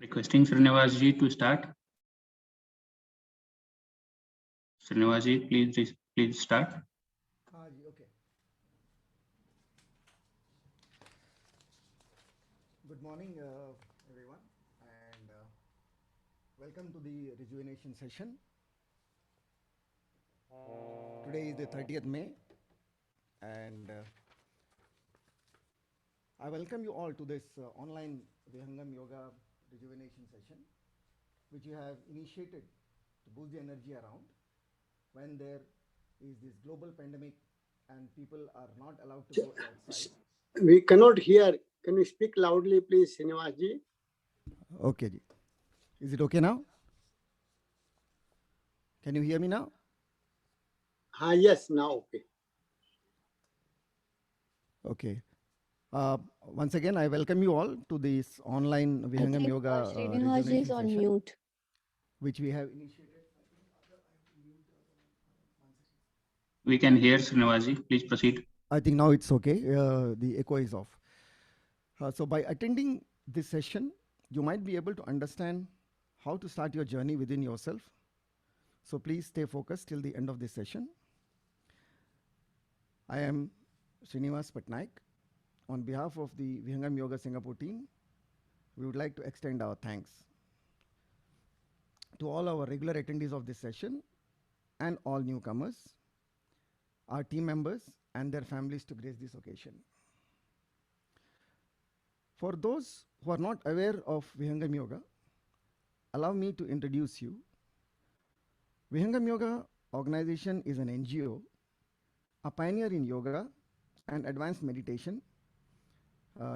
Requesting Srinivas ji to start. Srinivas ji, please start. Okay. Good morning, everyone, and welcome to the Rejuvenation session. Today is the 30th May, and I welcome you all to this online Vihangam Yoga Rejuvenation session, which you have initiated to boost the energy around when there is this global pandemic and people are not allowed to go outside. We cannot hear. Can you speak loudly, please, Srinivas ji? Okay, ji. Is it okay now? Can you hear me now? Yes, now okay. Okay. Once again, I welcome you all to this online Vihangam Yoga Srinivas is on session, mute. which we have initiated. We can hear Srinivas ji. Please proceed. I think now it's okay. The echo is off. So by attending this session, you might be able to understand how to start your journey within yourself. So please stay focused till the end of this session. I am Srinivas Patnaik. On behalf of the Vihangam Yoga Singapore team, we would like to extend our thanks to all our regular attendees of this session and all newcomers, our team members and their families to grace this occasion. For those who are not aware of Vihangam Yoga, allow me to introduce you. Vihangam Yoga organization is an NGO, a pioneer in yoga and advanced meditation,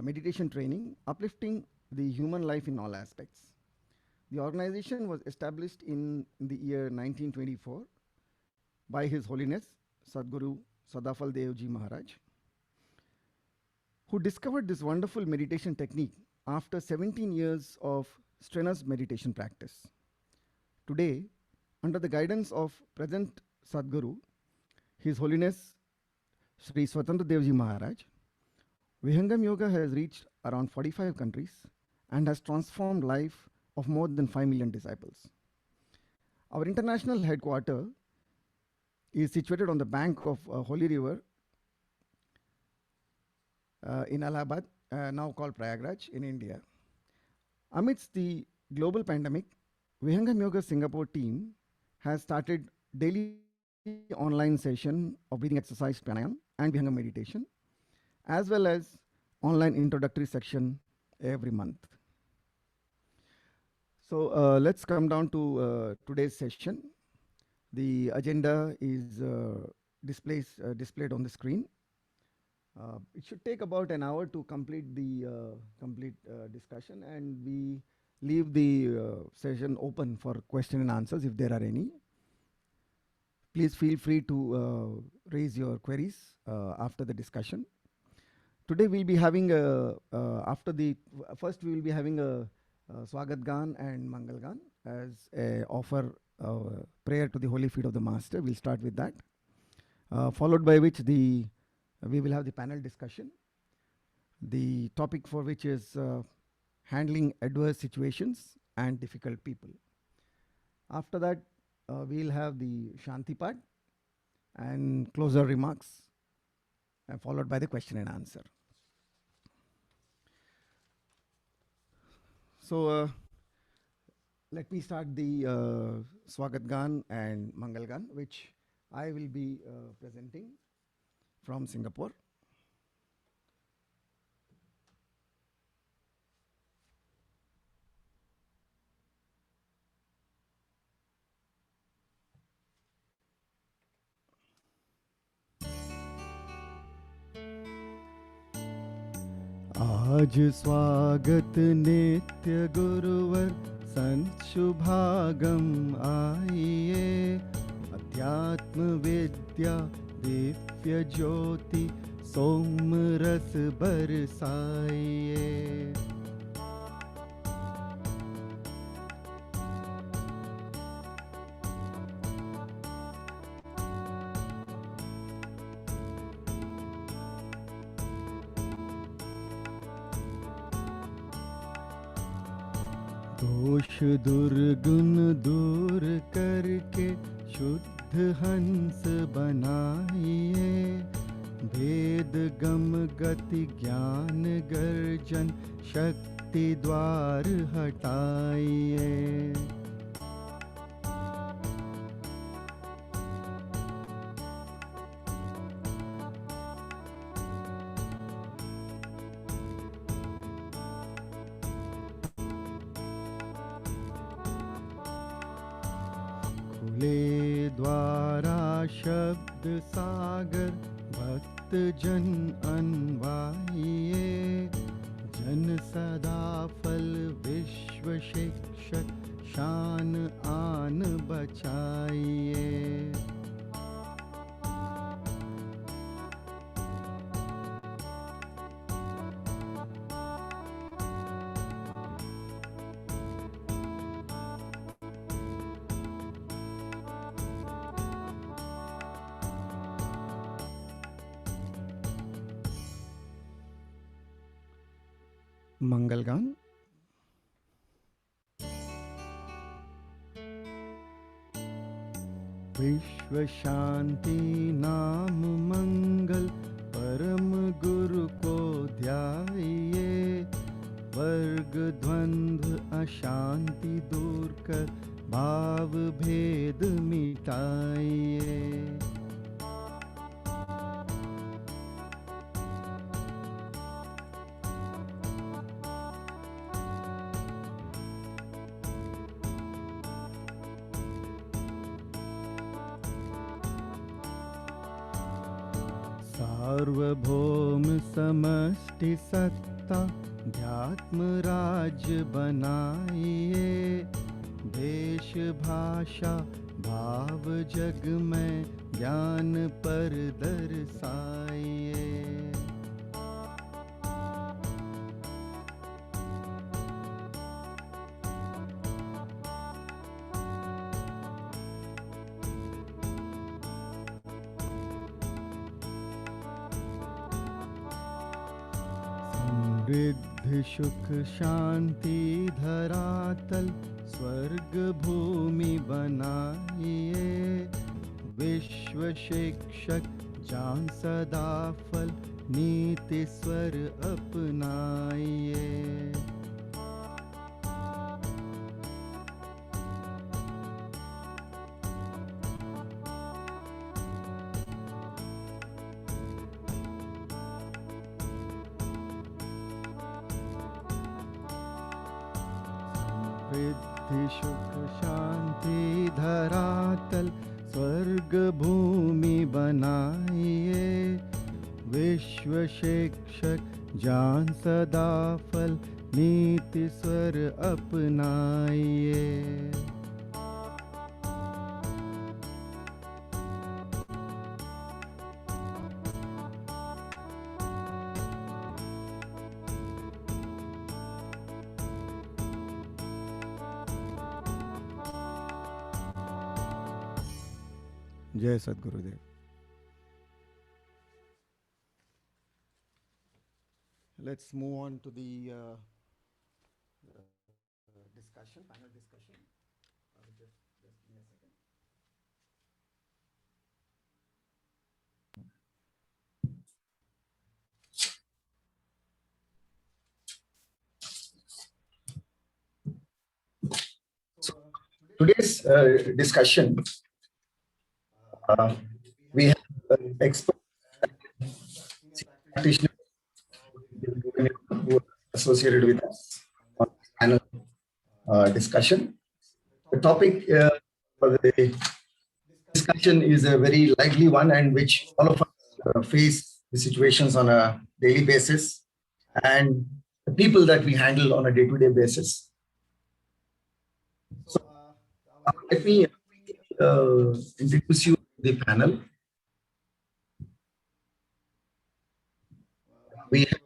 meditation training, uplifting the human life in all aspects. The organization was established in the year 1924 by His Holiness Sadguru Sadafal Devji Maharaj, who discovered this wonderful meditation technique after 17 years of strenuous meditation practice. Today, under the guidance of present Sadguru, His Holiness Sri Swatantra Devji Maharaj, Vihangam Yoga has reached around 45 countries and has transformed life of more than 5 million disciples. Our international headquarters is situated on the bank of Holy River in Allahabad, now called Prayagraj in India. Amidst the global pandemic, Vihangam Yoga Singapore team has started daily online session of breathing exercise, pranayam and Vihangam meditation, as well as online introductory section every month. So let's come down to today's session. The agenda is displayed on the screen. It should take about an hour to complete the discussion, and we leave the session open for question and answers if there are any. Please feel free to raise your queries after the discussion. Today we'll be having first we will be having a Swagat Gan and Mangal Gan as a offer prayer to the holy feet of the Master. We'll start with that, followed by which we will have the panel discussion. The topic for which is handling adverse situations and difficult people. After that, we'll have the Shanti part and closer remarks, followed by the question and answer. So let me start the Swagat Gan and Mangal Gan, which I will be presenting from Singapore. आज स्वागत नित्य गुरुवर संत शुभागम आइए, अध्यात्म विद्या दिव्य ज्योति सोम रस बरसाइए। दोष दुर्गुण दूर करके शुद्ध हंस बनाइए, भेद गम गति ज्ञान गर्जन शक्ति द्वार हटाइए। खुले द्वारा शब्द सागर भक्त जन अनवाइए, जन सदा फल विश्व शिक्षक शान आन बचाइए। मंगलगान। विश्व शांति नाम मंगल परम गुरु को ध्याइए, वर्ग द्वंद्व अशांति दूर कर भाव भेद मिटाइए। सार्वभौम समष्टि सत्ता ध्यात्म राज्य बनाइए, देश भाषा भाव जग में ज्ञान पर दर्शाइए। समृद्धि सुख शांति धरातल स्वर्ग भूमि बनाइए, विश्व शिक्षक जान सदा फल नीति स्वर अपनाइए। समृद्धि सुख शांति धरातल स्वर्ग भूमि बनाइए, विश्व शिक्षक जान सदा फल नीति स्वर अपनाइए। जय सद्गुरुदेव। Let's move on to the discussion, panel discussion. Just give me a second. Today's discussion, we have expert practitioners who are associated with us on this panel discussion. The topic for the discussion is a very lively one, and which all of us face the situations on a daily basis, and the people that we handle on a day-to-day basis. So let me introduce you to the panel. We have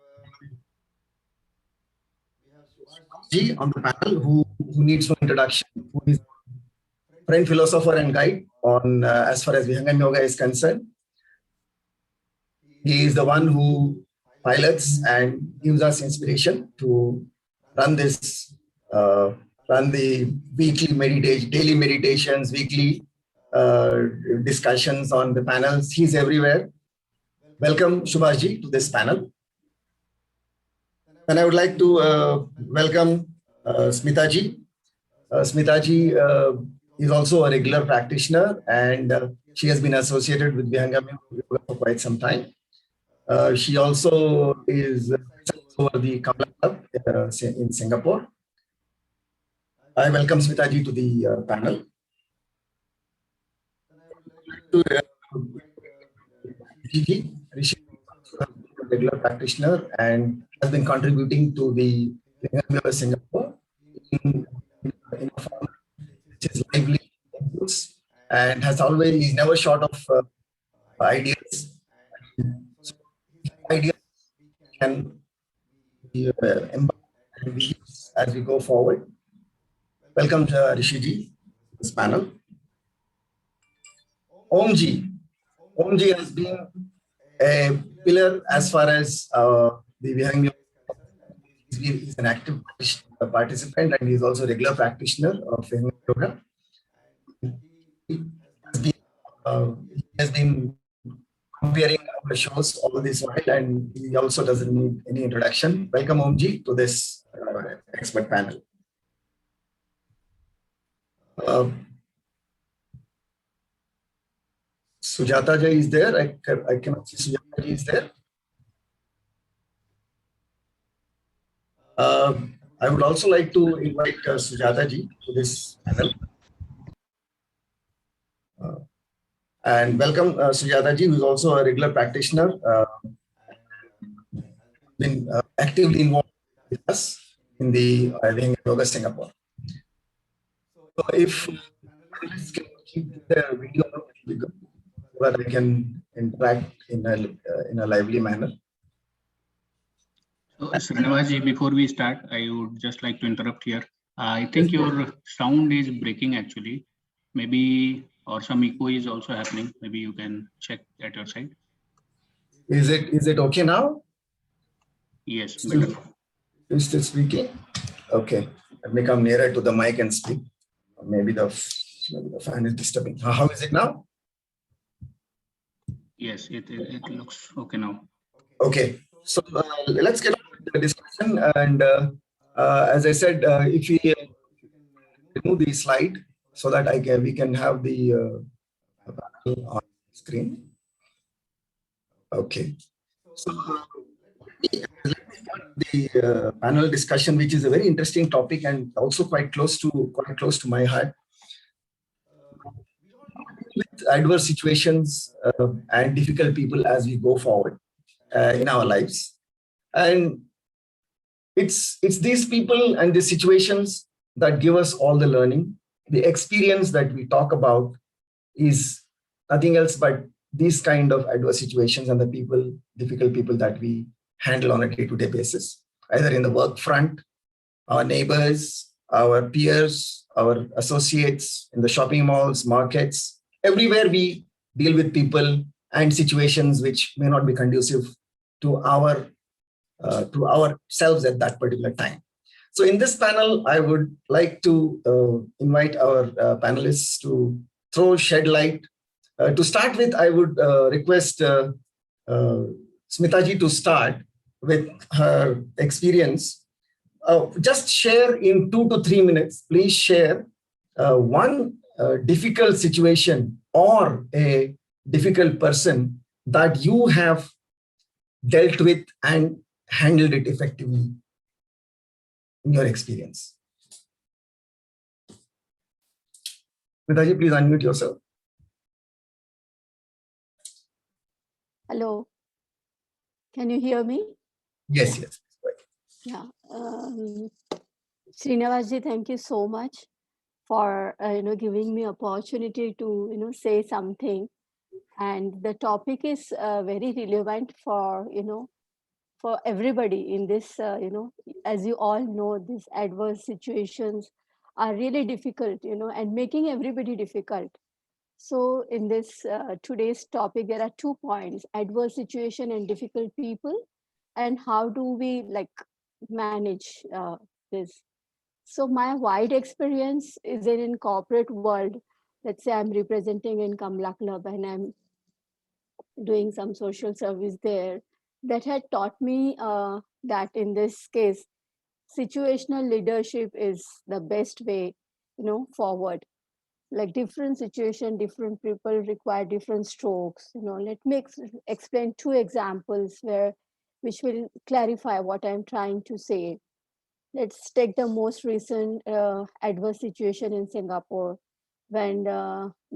Ji on the panel, who needs no introduction, who is friend, philosopher and guide on as far as Vihangam Yoga is concerned. He is the one who pilots and gives us inspiration to run this run the weekly meditation, daily meditations, weekly discussions on the panels. He's everywhere. Welcome, Subhashji, to this panel. And I would like to welcome Smitaji. Smitaji is also a regular practitioner, and she has been associated with Vihangam Yoga for quite some time. She also is over the Kamala Club in Singapore. I welcome Smitaji to the panel. Rishi is a regular practitioner and has been contributing to the Yoga Singapore in a form which is lively and has always, he's never short of ideas. So ideas can be embodied and we use as we go forward. Welcome, Rishiji, to this panel. Omji. Omji has been a pillar as far as the Vihangam. He's an active participant and he's also a regular practitioner of Vihangam Yoga. He has been comparing our shows all this while, and he also doesn't need any introduction. Welcome, Omji, to this expert panel. Sujata Ji is there. I cannot see Sujata Ji is there. I would also like to invite Sujata Ji to this panel. And welcome Sujata Ji, who is also a regular practitioner, been actively involved with us in the Yoga Singapore. So if panelists can keep their video so that I can interact in a lively manner. So, Srinivas, before we start, I would just like to interrupt here. I think your sound is breaking actually. Maybe, or some echo is also happening. Maybe you can check at your side. Is it okay now? Yes, better. Is still speaking? Okay. Let me come nearer to the mic and speak. Maybe the fan is disturbing. How is it now? Yes, it looks okay now. Okay. So let's get on with the discussion. And as I said, if we remove the slide so that we can have the panel on screen. Okay. So let me start the panel discussion, which is a very interesting topic and also quite close to my heart. With adverse situations and difficult people as we go forward in our lives, and it's these people and the situations that give us all the learning. The experience that we talk about is nothing else but these kind of adverse situations and the difficult people that we handle on a day-to-day basis, either in the work front, our neighbors, our peers, our associates in the shopping malls, markets. Everywhere we deal with people and situations which may not be conducive to ourselves at that particular time. So in this panel, I would like to invite our panelists to shed light. To start with, I would request Smitaji to start with her experience. Just share in 2 to 3 minutes, please share one difficult situation or a difficult person that you have dealt with and handled it effectively in your experience. Smitaji, please unmute yourself. Hello. Can you hear me? Yes, yes. Yeah. Srinivasji, thank you so much for giving me opportunity to say something. And the topic is very relevant for for everybody in this. As you all know, these adverse situations are really difficult. And making everybody difficult. So in this today's topic, there are 2 points: adverse situation and difficult people, and how do we manage this. So my wide experience is in corporate world. Let's say I'm representing in Kamla Club and I'm doing some social service there. That had taught me that in this case, situational leadership is the best way, forward. Like different situation, different people require different strokes. Let me explain two examples which will clarify what I'm trying to say. Let's take the most recent adverse situation in Singapore when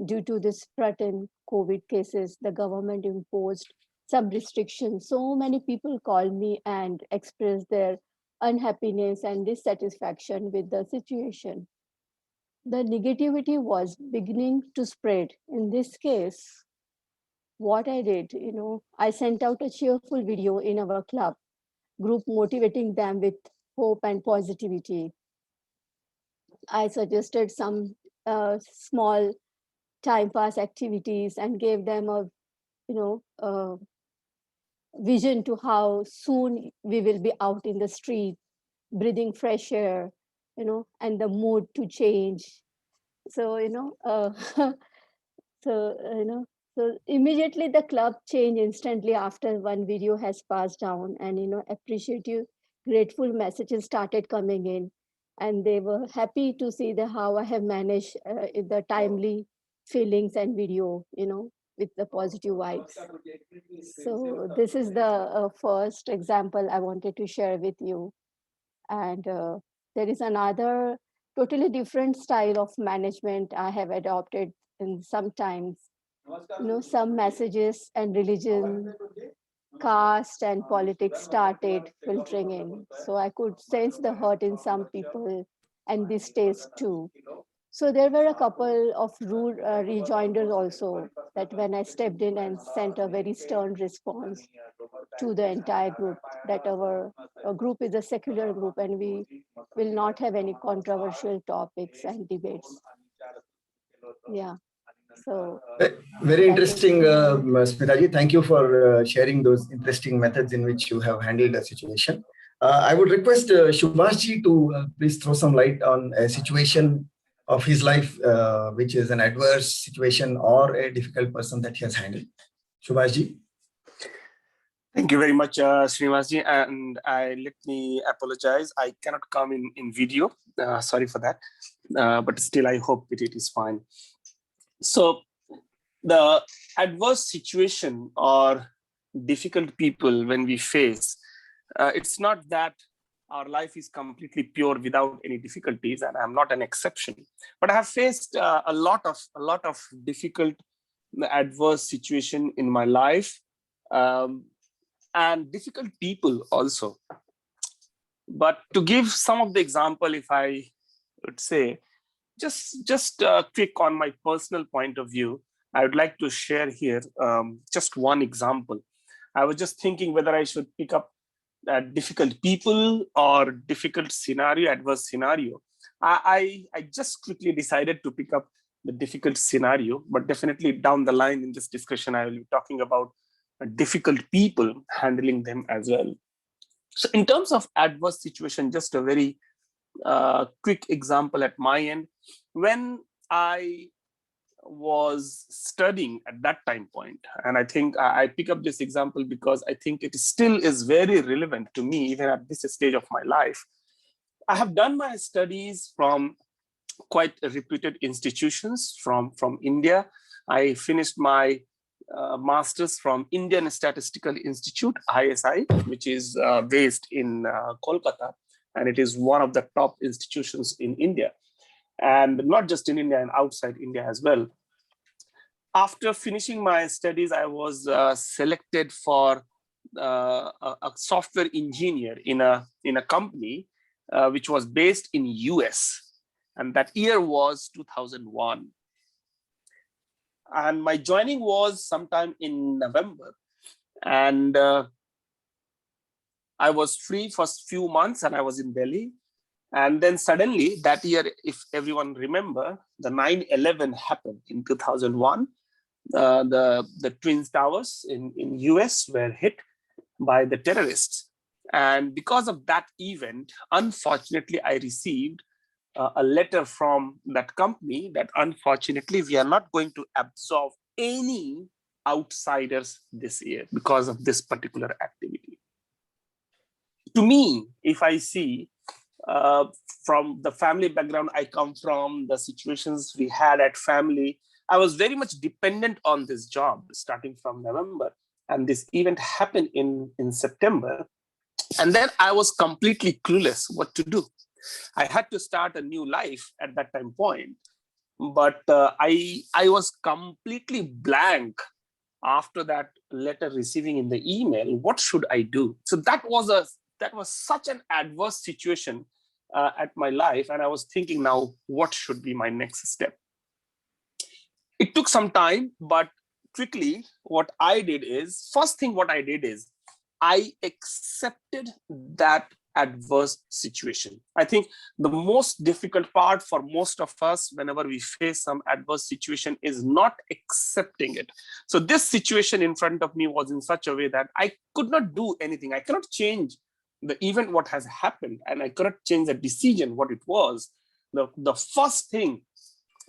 due to this spread in COVID cases, the government imposed some restrictions. So many people called me and expressed their unhappiness and dissatisfaction with the situation. The negativity was beginning to spread. In this case, what I did, I sent out a cheerful video in our club group motivating them with hope and positivity. I suggested some small time pass activities and gave them a vision to how soon we will be out in the street, breathing fresh air, and the mood to change. So so so immediately the club changed instantly after one video has passed down, and appreciative, grateful messages started coming in, and they were happy to see how I have managed the timely feelings and video, with the positive vibes. So this is the first example I wanted to share with you. And there is another totally different style of management I have adopted. And sometimes, some messages and religion, caste and politics started filtering in. So I could sense the hurt in some people and this taste too. So there were a couple of rude rejoinders also, that when I stepped in and sent a very stern response to the entire group, that our group is a secular group and we will not have any controversial topics and debates. Yeah. So very interesting, Smitaji. Thank you for sharing those interesting methods in which you have handled a situation. I would request Subhashji to please throw some light on a situation of his life, which is an adverse situation or a difficult person that he has handled. Subhashji. Thank you very much, Srinivasji, and let me apologize. I cannot come in video. Sorry for that, but still I hope it is fine. So the adverse situation or difficult people when we face, it's not that our life is completely pure without any difficulties, and I'm not an exception. But I have faced a lot of difficult, adverse situation in my life, and difficult people also. But to give some of the example, if I would say, just quick on my personal point of view, I would like to share here just one example. I was just thinking whether I should pick up difficult people or difficult scenario, adverse scenario. I just quickly decided to pick up the difficult scenario, but definitely down the line in this discussion, I will be talking about difficult people, handling them as well. So in terms of adverse situation, just a very quick example at my end. When I was studying at that time point, and I think I pick up this example because I think it still is very relevant to me even at this stage of my life. I have done my studies from quite reputed institutions from India. I finished my master's from Indian Statistical Institute, ISI, which is based in Kolkata, and it is one of the top institutions in India, and not just in India and outside India as well. After finishing my studies, I was selected for a software engineer in a company which was based in US, and that year was 2001. And my joining was sometime in November, and I was free for a few months and I was in Delhi. And then suddenly that year, if everyone remember, the 9/11 happened in 2001. The Twin Towers in US were hit by the terrorists. And because of that event, unfortunately, I received a letter from that company that unfortunately we are not going to absorb any outsiders this year because of this particular activity. To me, if I see from the family background I come from, the situations we had at family, I was very much dependent on this job starting from November. And this event happened in September. And then I was completely clueless what to do. I had to start a new life at that time point. But I was completely blank after that letter receiving in the email. What should I do? So that was such an adverse situation at my life. And I was thinking now, what should be my next step? It took some time, but quickly, first thing what I did is I accepted that adverse situation. I think the most difficult part for most of us whenever we face some adverse situation is not accepting it. So this situation in front of me was in such a way that I could not do anything. I cannot change the event, what has happened, and I cannot change the decision, what it was. The first thing,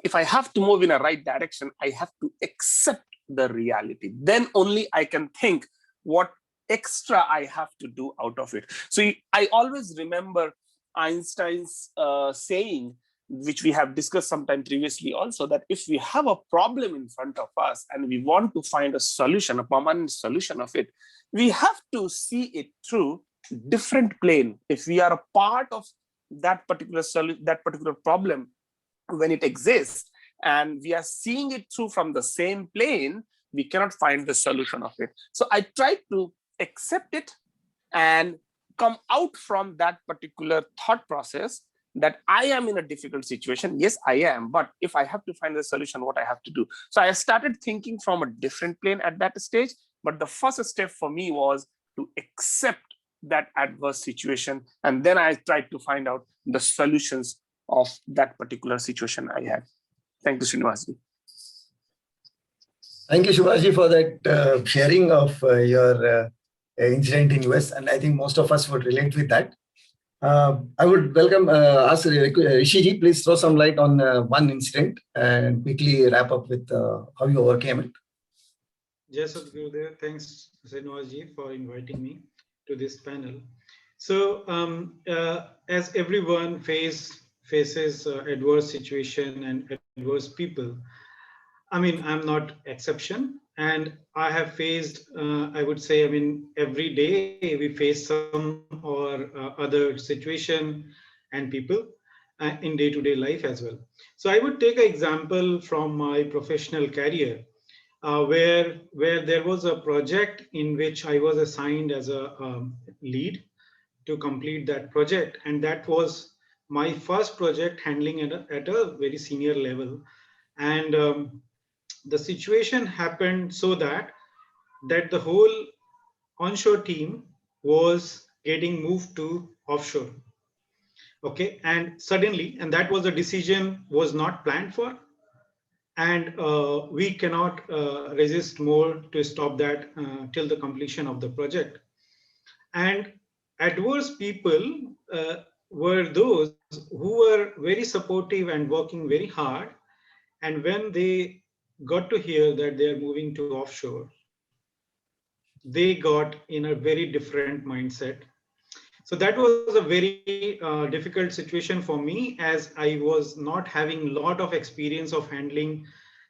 if I have to move in a right direction, I have to accept the reality. Then only I can think what extra I have to do out of it. So I always remember Einstein's saying, which we have discussed sometime previously also, that if we have a problem in front of us and we want to find a solution, a permanent solution of it, we have to see it through different plane. If we are a part of that particular problem when it exists, and we are seeing it through from the same plane, we cannot find the solution of it. So I tried to accept it and come out from that particular thought process that I am in a difficult situation. Yes, I am, but if I have to find the solution, what I have to do. So I started thinking from a different plane at that stage. But the first step for me was to accept that adverse situation. And then I tried to find out the solutions of that particular situation I had. Thank you, Srinivasji. Thank you, Subhashji, for that sharing of your incident in US. And I think most of us would relate with that. I would ask Rishiji, please throw some light on one incident and quickly wrap up with how you overcame it. Yes, Gurudev. Thanks, Srinivasji, for inviting me to this panel. So, as everyone faces adverse situation and adverse people, I mean, I'm not exception, and I have faced, I would say, I mean, every day we face some or other situation and people in day-to-day life as well. So I would take an example from my professional career, where there was a project in which I was assigned as a lead to complete that project, and that was my first project handling at a very senior level. And the situation happened so that the whole onshore team was getting moved to offshore. Okay, and suddenly, and that was a decision was not planned for, and we cannot resist more to stop that till the completion of the project. And adverse people were those who were very supportive and working very hard, and when they got to hear that they are moving to offshore, they got in a very different mindset. So that was a very difficult situation for me, as I was not having a lot of experience of handling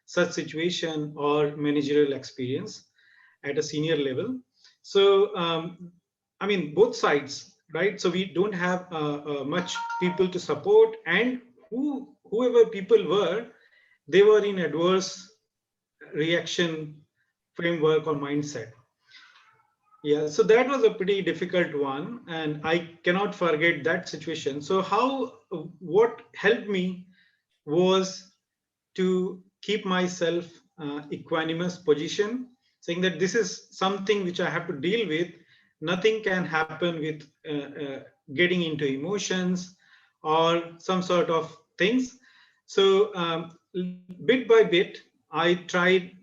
such situation or managerial experience at a senior level. So, I mean, both sides, right? So we don't have much people to support, and whoever people were, they were in adverse reaction framework or mindset. Yeah, so that was a pretty difficult one, and I cannot forget that situation. So what helped me was to keep myself equanimous position, saying that this is something which I have to deal with. Nothing can happen with getting into emotions or some sort of things. So bit by bit, I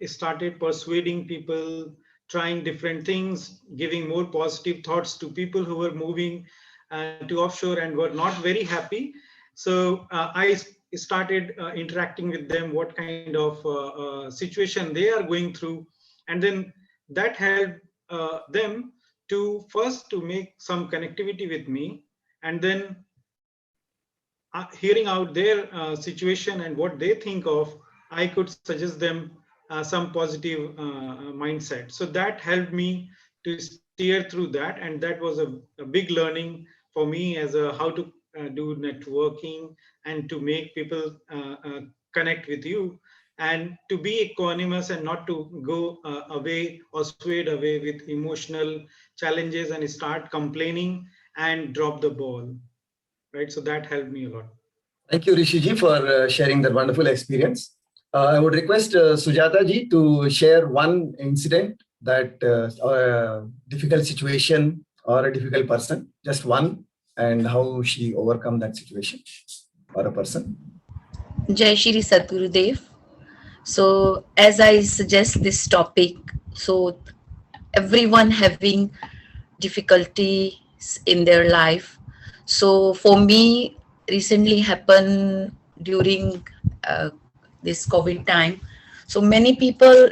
started persuading people, trying different things, giving more positive thoughts to people who were moving to offshore and were not very happy. So I started interacting with them, what kind of situation they are going through, and then that helped them to first to make some connectivity with me, and then hearing out their situation and what they think of, I could suggest them some positive mindset. So that helped me to steer through that, and that was a big learning for me as a how to do networking and to make people connect with you, and to be equanimous and not to go away or swayed away with emotional challenges and start complaining and drop the ball, right? So that helped me a lot. Thank you, Rishiji, for sharing that wonderful experience. I would request Sujata ji to share one incident that or a difficult situation or a difficult person, just one, and how she overcome that situation or a person. Jai Shri Sadgurudev. So as I suggest this topic, so everyone having difficulties in their life. So for me, recently happened during this COVID time. So many people,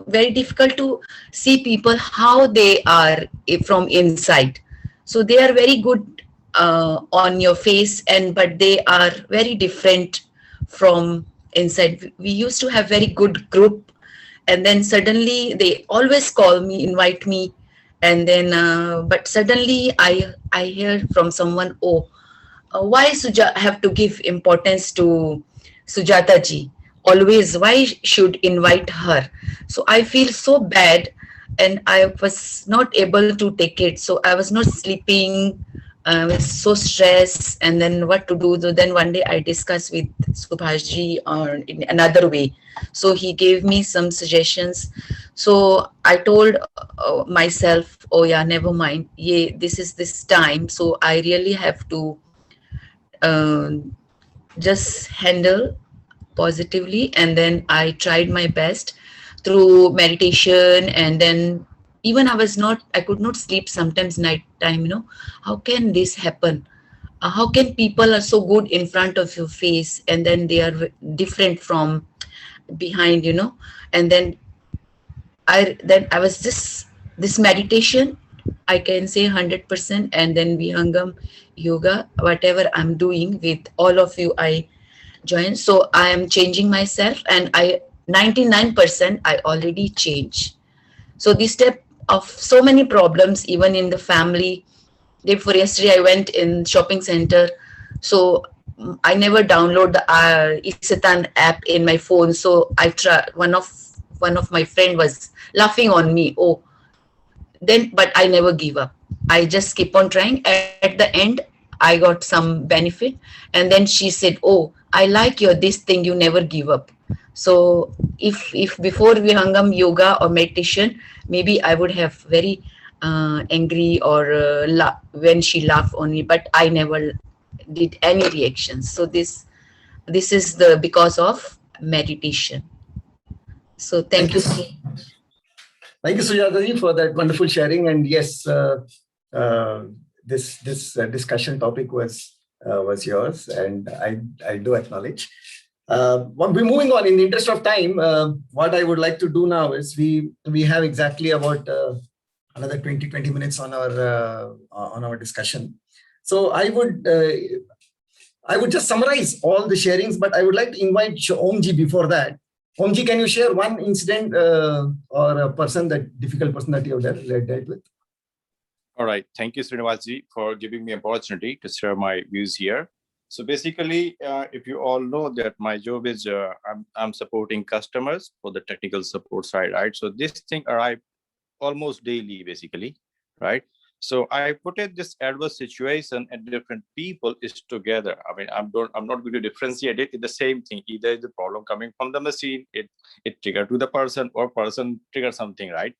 very difficult to see people how they are from inside. So they are very good on your face, but they are very different from inside. We used to have very good group, and then suddenly they always call me, invite me, and then but suddenly I hear from someone, oh, why have to give importance to Sujata ji? Always, why should invite her? So I feel so bad, and I was not able to take it. So I was not sleeping. I was so stressed, and then what to do? So then one day I discussed with Subhash ji in another way. So he gave me some suggestions. So I told myself, oh yeah, never mind. Yeah, this is this time. So I really have to just handle positively, and then I tried my best through meditation, and then even I could not sleep sometimes night time. How can this happen? How can people are so good in front of your face, and then they are different from behind? And then I was this meditation, I can say 100%, and then Vihangam yoga, whatever I'm doing with all of you, I join. So I am changing myself, and 99% I already change. So this step of so many problems, even in the family. Day before yesterday, I went in shopping center. So I never download the Isatan app in my phone. So I tried. One of my friend was laughing on me. Oh, then but I never give up. I just keep on trying. At the end, I got some benefit, and then she said, oh, I like your this thing, you never give up. So if before Vihangam yoga or meditation, maybe I would have very angry or when she laughed on me, but I never did any reactions. So this is the because of meditation. So thank you. Thank you, Sujata ji, for that wonderful sharing. And yes, this discussion topic was yours, and I do acknowledge. We're moving on. In the interest of time, what I would like to do now is we have exactly about another 20 minutes on our discussion. So I would just summarize all the sharings, but I would like to invite Omji before that. Omji, can you share one incident or a difficult person that you have dealt with? All right. Thank you, Srinivasji, for giving me an opportunity to share my views here. So basically, if you all know that my job is I'm supporting customers for the technical support side, right? So this thing arrived almost daily, basically, right? So I put it this adverse situation and different people is together. I mean, I'm not going to differentiate it. It's the same thing. Either the problem coming from the machine, it triggered to the person, or person trigger something, right?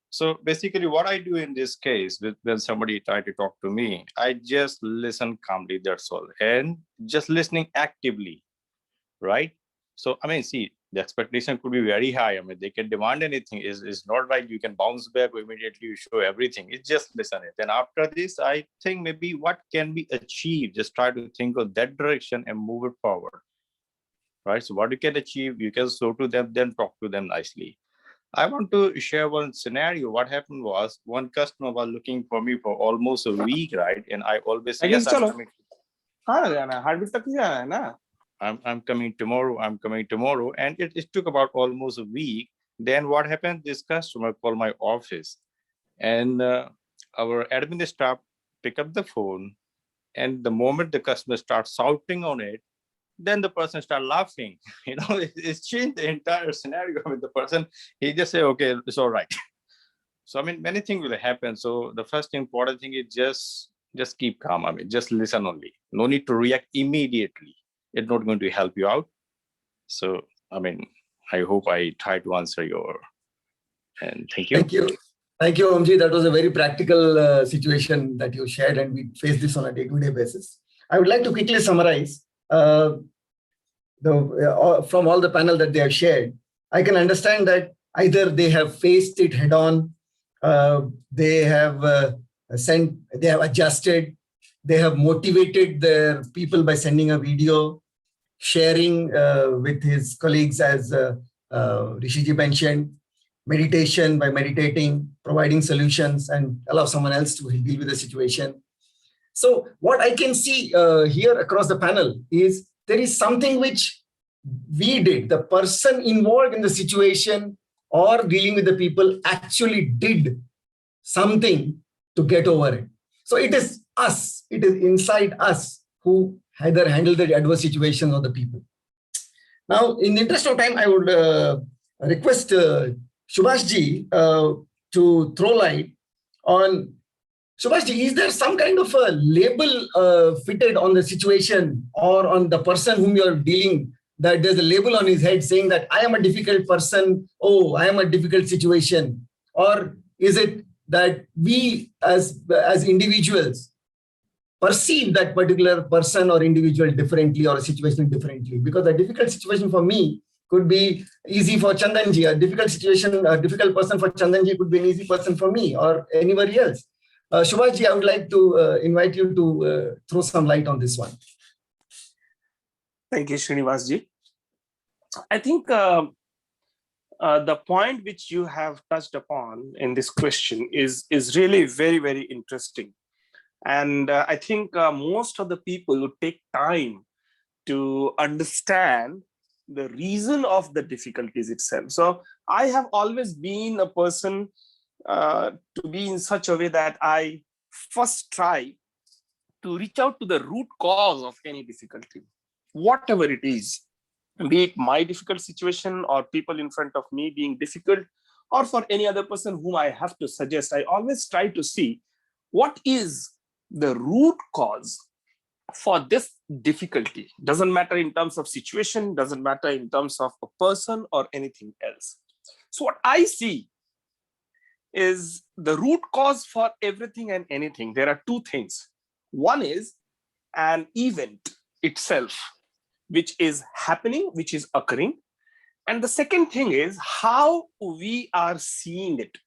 So basically what I do in this case, when somebody try to talk to me, I just listen calmly, that's all. And just listening actively, right? So, I mean, see, The expectation could be very high. I mean, they can demand anything. It's not like you can bounce back immediately, you show everything. It's just listen it. And after this, I think maybe what can be achieved, just try to think of that direction and move it forward. Right? So what you can achieve, you can show to them, then talk to them nicely. I want to share one scenario. What happened was one customer was looking for me for almost a week, right? And I always say, yes, I'm coming. I'm coming tomorrow. I'm coming tomorrow. And it took about almost a week. Then what happened? This customer called my office, and our admin staff pick up the phone. And the moment the customer starts shouting on it, then the person start laughing. You know, it's changed the entire scenario with the person. He just say, okay, it's all right. So I mean, many things will happen. So the first important thing is just keep calm. I mean, just listen only. No need to react immediately. It's not going to help you out. So I mean, I hope I try to answer your. And thank you. Thank you. Thank you, Omji. That was a very practical situation that you shared, and we face this on a day-to-day basis. I would like to quickly summarize from all the panel that they have shared. I can understand that either they have faced it head-on, they have adjusted, they have motivated their people by sending a video, sharing with his colleagues, as Rishiji mentioned, meditation by meditating, providing solutions, and allow someone else to deal with the situation. So what I can see here across the panel is there is something which we did, the person involved in the situation or dealing with the people actually did something to get over it. So it is us, it is inside us who either handle the adverse situations or the people. Now, in the interest of time, I would request Subhashji to throw light on. Subhashji, is there some kind of a label fitted on the situation or on the person whom you are dealing, that there's a label on his head saying that I am a difficult person, oh, I am a difficult situation? Or is it that we as individuals perceive that particular person or individual differently or a situation differently? Because a difficult situation for me could be easy for Chandanji. A difficult situation, a difficult person for Chandanji could be an easy person for me or anybody else. Subhashji, I would like to invite you to throw some light on this one. Thank you, Srinivasji. I think the point which you have touched upon in this question is really very, very interesting. And I think most of the people would take time to understand the reason of the difficulties itself. So I have always been a person to be in such a way that I first try to reach out to the root cause of any difficulty, whatever it is, be it my difficult situation or people in front of me being difficult, or for any other person whom I have to suggest. I always try to see what is the root cause for this difficulty. Doesn't matter in terms of situation, doesn't matter in terms of a person or anything else. So what I see is the root cause for everything and anything. There are two things. One is an event itself, which is happening, which is occurring. And the second thing is how we are seeing it.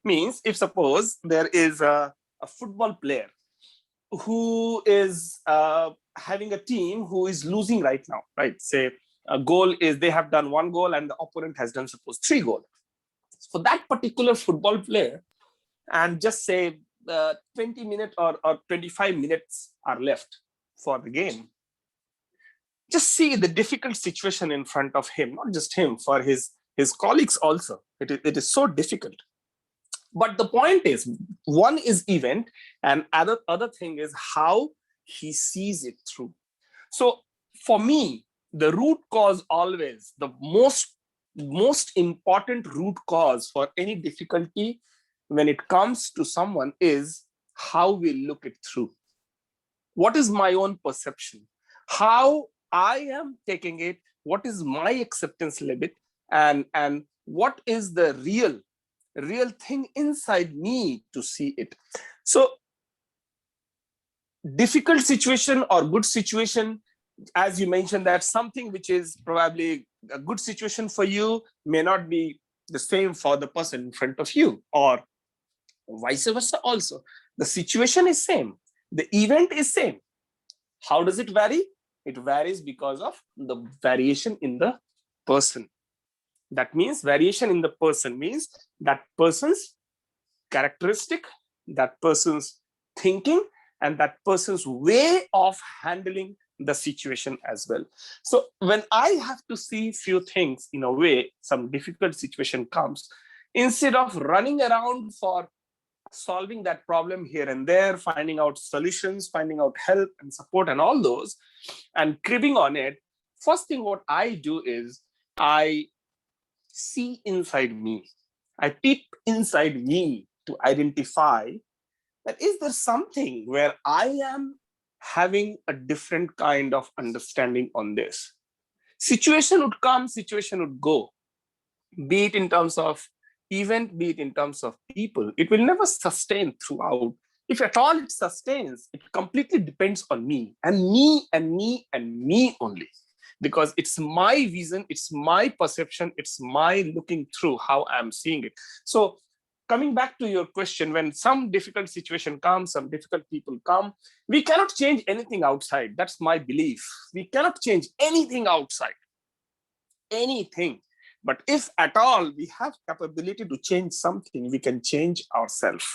Means if suppose there is a football player who is having a team who is losing right now, right? Say a goal is they have done 1 goal and the opponent has done suppose 3 goals. For that particular football player, and just say 20 minutes or 25 minutes are left for the game, just see the difficult situation in front of him, not just him, for his colleagues also. It is so difficult. But the point is, one is event, and other thing is how he sees it through. So for me, the root cause always, the most important root cause for any difficulty when it comes to someone is how we look it through. What is my own perception? How I am taking it? What is my acceptance limit? And what is the real thing inside me to see it? So difficult situation or good situation, as you mentioned, that's something which is probably a good situation for you may not be the same for the person in front of you, or vice versa also. The situation is same, the event is same. How does it vary? It varies because of the variation in the person. That means variation in the person means that person's characteristic, that person's thinking, and that person's way of handling the situation as well. So when I have to see few things in a way, some difficult situation comes, instead of running around for solving that problem here and there, finding out solutions, finding out help and support and all those, and cribbing on it, first thing what I do is I see inside me. I peep inside me to identify that is there something where I am having a different kind of understanding on this. Situation would come, situation would go, be it in terms of event, be it in terms of people. It will never sustain throughout. If at all it sustains, it completely depends on me and me and me and me only. Because it's my vision, it's my perception, it's my looking through how I'm seeing it. So coming back to your question, when some difficult situation comes, some difficult people come, we cannot change anything outside. That's my belief. We cannot change anything outside, anything. But if at all we have capability to change something, we can change ourselves.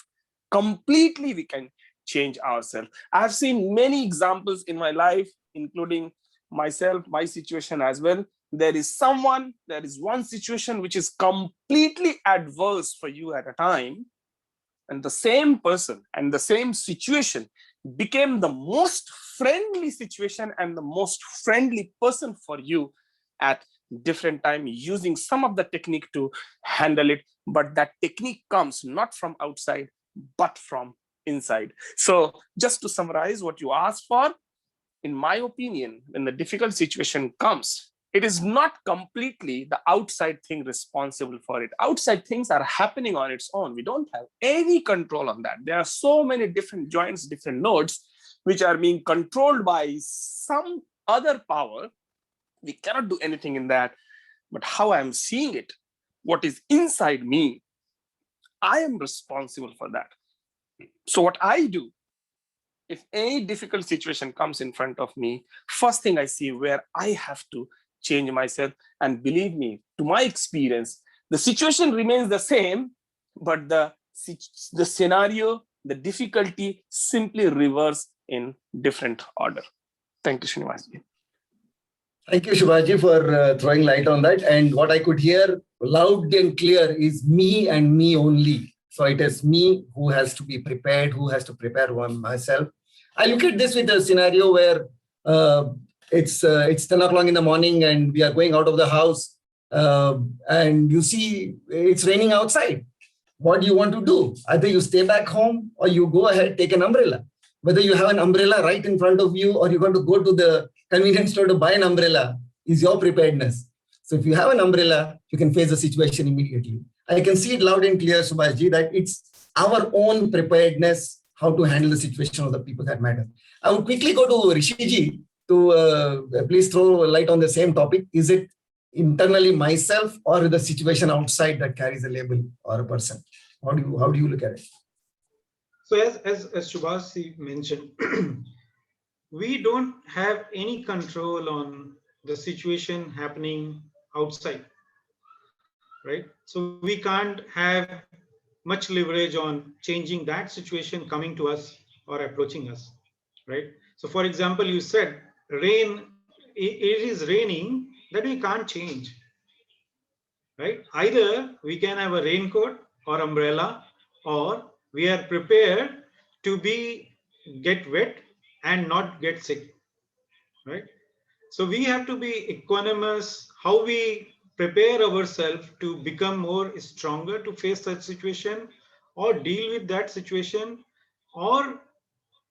Completely we can change ourselves. I have seen many examples in my life, including myself, my situation as well. There is one situation which is completely adverse for you at a time, and the same person and the same situation became the most friendly situation and the most friendly person for you at different time, using some of the technique to handle it. But that technique comes not from outside, but from inside. So just to summarize what you asked for, in my opinion, when the difficult situation comes, it is not completely the outside thing responsible for it. Outside things are happening on its own. We don't have any control on that. There are so many different joints, different nodes, which are being controlled by some other power. We cannot do anything in that. But how I'm seeing it, what is inside me, I am responsible for that. So what I do, if any difficult situation comes in front of me, first thing I see where I have to change myself. And believe me, to my experience, the situation remains the same, but the scenario, the difficulty simply reverse in different order. Thank you, Srinivasji. Thank you, Subhaji, for throwing light on that. And what I could hear loud and clear is me and me only. So it is me who has to be prepared, who has to prepare myself. I look at this with a scenario where it's 10 o'clock in the morning and we are going out of the house and you see it's raining outside. What do you want to do? Either you stay back home or you go ahead, take an umbrella. Whether you have an umbrella right in front of you or you're going to go to the convenience store to buy an umbrella is your preparedness. So if you have an umbrella, you can face the situation immediately. I can see it loud and clear, Subhashji, that it's our own preparedness, how to handle the situation of the people that matter. I would quickly go to Rishiji to please throw light on the same topic. Is it internally myself or the situation outside that carries a label or a person? How do you look at it? So as Subhash mentioned, we don't have any control on the situation happening outside, right? So we can't have much leverage on changing that situation coming to us or approaching us, right? So for example, you said rain, it is raining, that we can't change, right? Either we can have a raincoat or umbrella, or we are prepared to get wet and not get sick, right? So we have to be equanimous, how we prepare ourselves to become more stronger to face that situation or deal with that situation, or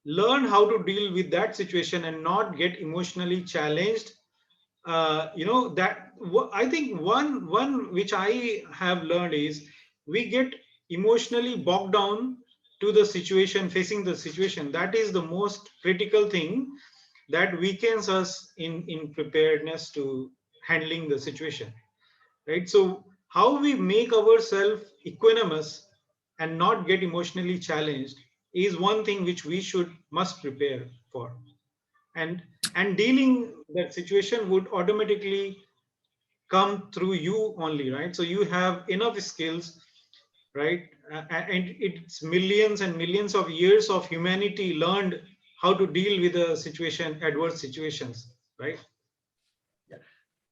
learn how to deal with that situation and not get emotionally challenged. That I think one which I have learned is we get emotionally bogged down to the situation, facing the situation. That is the most critical thing that weakens us in preparedness to handling the situation, right? So how we make ourselves equanimous and not get emotionally challenged is one thing which we must prepare for. And dealing that situation would automatically come through you only, right? So you have enough skills, right? And it's millions and millions of years of humanity learned how to deal with a situation, adverse situations, right?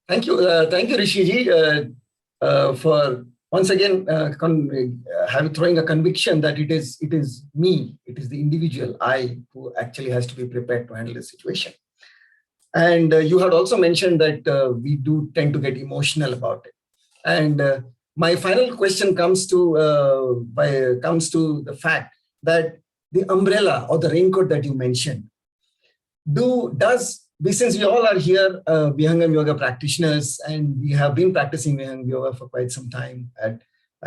Thank you, Rishiji, for once again throwing a conviction that it is me, it is the individual, I, who actually has to be prepared to handle the situation. And you had also mentioned that we do tend to get emotional about it. And my final question comes to the fact that the umbrella or the raincoat that you mentioned, since we all are here Vihangam yoga practitioners, and we have been practicing Vihangam yoga for quite some time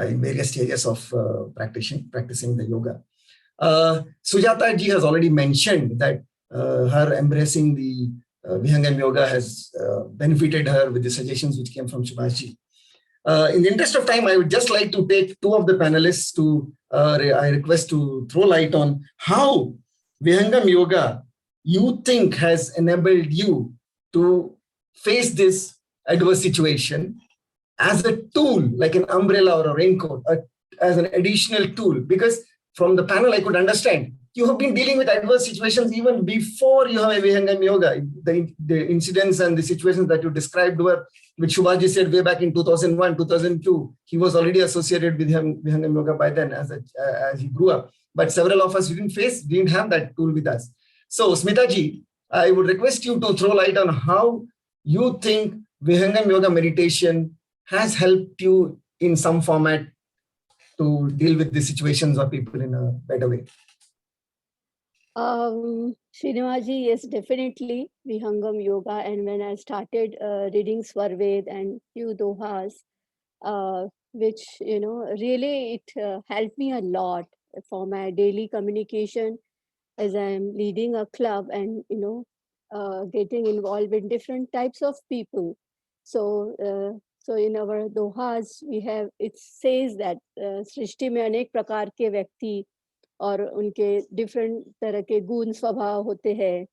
in various stages of practicing the yoga. Sujata ji has already mentioned that her embracing the Vihangam yoga has benefited her with the suggestions which came from Subhash ji. In the interest of time, I would just like to take two of the panelists I request to throw light on how Vihangam yoga you think has enabled you to face this adverse situation as a tool, like an umbrella or a raincoat, as an additional tool. Because from the panel, I could understand you have been dealing with adverse situations even before you have a Vihangam yoga. The incidents and the situations that you described were, which Subhaji said way back in 2001, 2002, he was already associated with Vihangam yoga by then as he grew up. But several of us didn't have that tool with us. So Smita ji, I would request you to throw light on how you think Vihangam yoga meditation has helped you in some format to deal with the situations of people in a better way. Srinivaji, yes, definitely Vihangam yoga. And when I started reading Swarved and few dohas, which, really it helped me a lot for my daily communication as I'm leading a club and, getting involved in different types of people. So in our dohas, it says that सृष्टि में अनेक प्रकार के व्यक्ति और उनके different तरह के गुण स्वभाव होते हैं,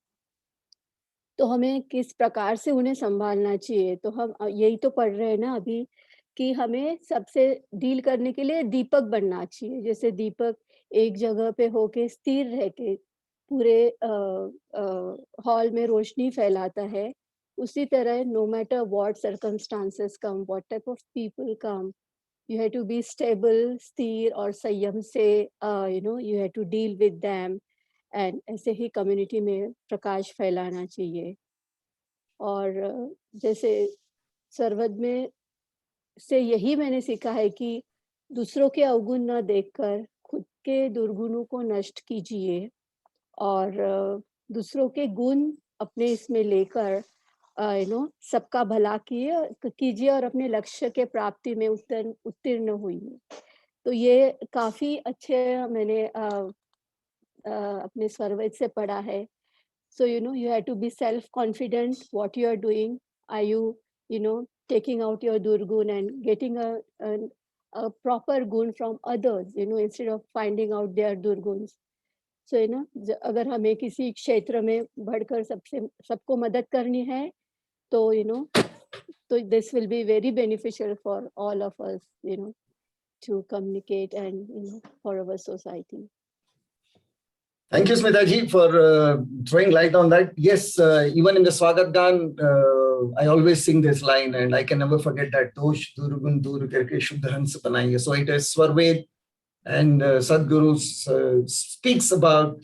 तो हमें किस प्रकार से उन्हें संभालना चाहिए। तो हम यही तो पढ़ रहे हैं ना अभी कि हमें सबसे डील करने के लिए दीपक बनना चाहिए। जैसे दीपक एक जगह पे होके स्थिर रह के पूरे हॉल में रोशनी फैलाता है, उसी तरह no matter what circumstances come, what type of people come, you have to be stable, स्थिर और संयम से you have to deal with them, and ऐसे ही कम्युनिटी में प्रकाश फैलाना चाहिए। और जैसे सर्वद में से यही मैंने सीखा है कि दूसरों के अवगुण न देखकर खुद के दुर्गुणों को नष्ट कीजिए और दूसरों के गुण अपने इसमें लेकर सबका भला कीजिए और अपने लक्ष्य के प्राप्ति में उत्तीर्ण हुई। तो ये काफी अच्छे मैंने अपने सर्वेद से पढ़ा है। So you have to be self-confident what you are doing. Are you taking out your durgun and getting a proper gun from others, instead of finding out their durguns. So अगर हमें किसी क्षेत्र में बढ़कर सबको मदद करनी है, तो so this will be very beneficial for all of us, to communicate and for our society. Thank you, Smita ji, for throwing light on that. Yes, even in the Swagat Gan, I always sing this line, and I can never forget that. Dosh durgun dur karke shuddha hans banaiye. So it is Swarved, and Sadhguru speaks about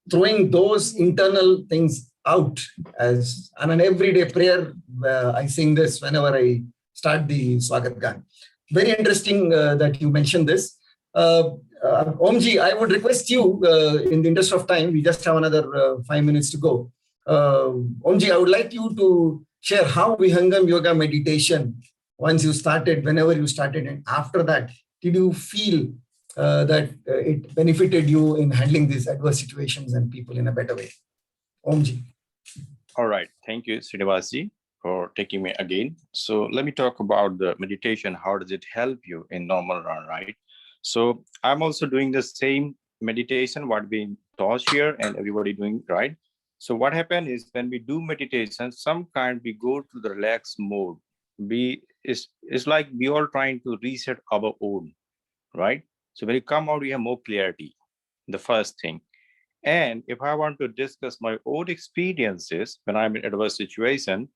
throwing those internal things out as an everyday prayer. I sing this whenever I start the Swagat Gan. Very interesting that you mentioned this. Omji, I would request you, in the interest of time, we just have another 5 minutes to go. Omji, I would like you to share how Vihangam yoga meditation, once you started, whenever you started, and after that, did you feel that it benefited you in handling these adverse situations and people in a better way? Omji. All right. Thank you, Srinivas ji, for taking me again. So let me talk about the meditation. How does it help you in normal run, right? So I'm also doing the same meditation, what we taught here and everybody doing, right? So what happened is when we do meditation, some kind we go to the relaxed mode. It's like we all trying to reset our own, right? So when you come out, you have more clarity, the first thing. And if I want to discuss my own experiences when I'm in adverse situation,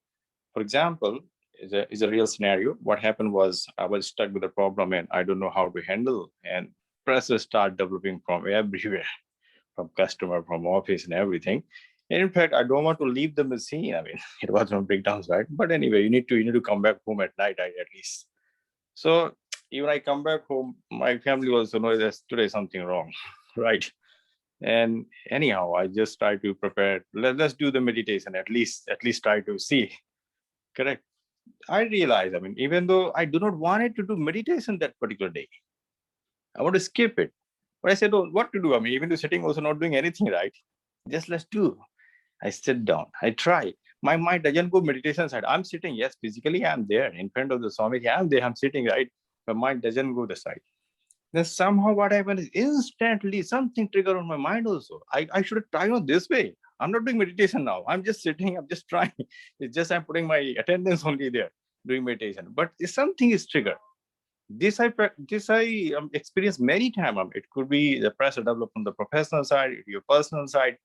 for example, is a real scenario. What happened was I was stuck with a problem and I don't know how to handle, and pressure start developing from everywhere, from customer, from office and everything. And in fact, I don't want to leave the machine. I mean, it was no breakdowns, right? But anyway, you need to come back home at night, at least. So even I come back home, my family also knows that today something wrong, right? And anyhow, I just try to prepare. Let's do the meditation. At least try to see. Correct. I realize, I mean, even though I do not want it to do meditation that particular day, I want to skip it. But I said, oh, what to do? I mean, even though sitting also not doing anything right, just let's do. I sit down, I try. My mind doesn't go meditation side. I'm sitting, yes, physically I'm there in front of the Swami. I'm there, I'm sitting, right? My mind doesn't go the side. Then somehow what happened is instantly something triggered on my mind also. I should try on this way. I'm not doing meditation now. I'm just sitting, I'm just trying. It's just I'm putting my attendance only there, doing meditation. But if something is triggered, this I experienced many times. It could be the pressure developed from the professional side, your personal side.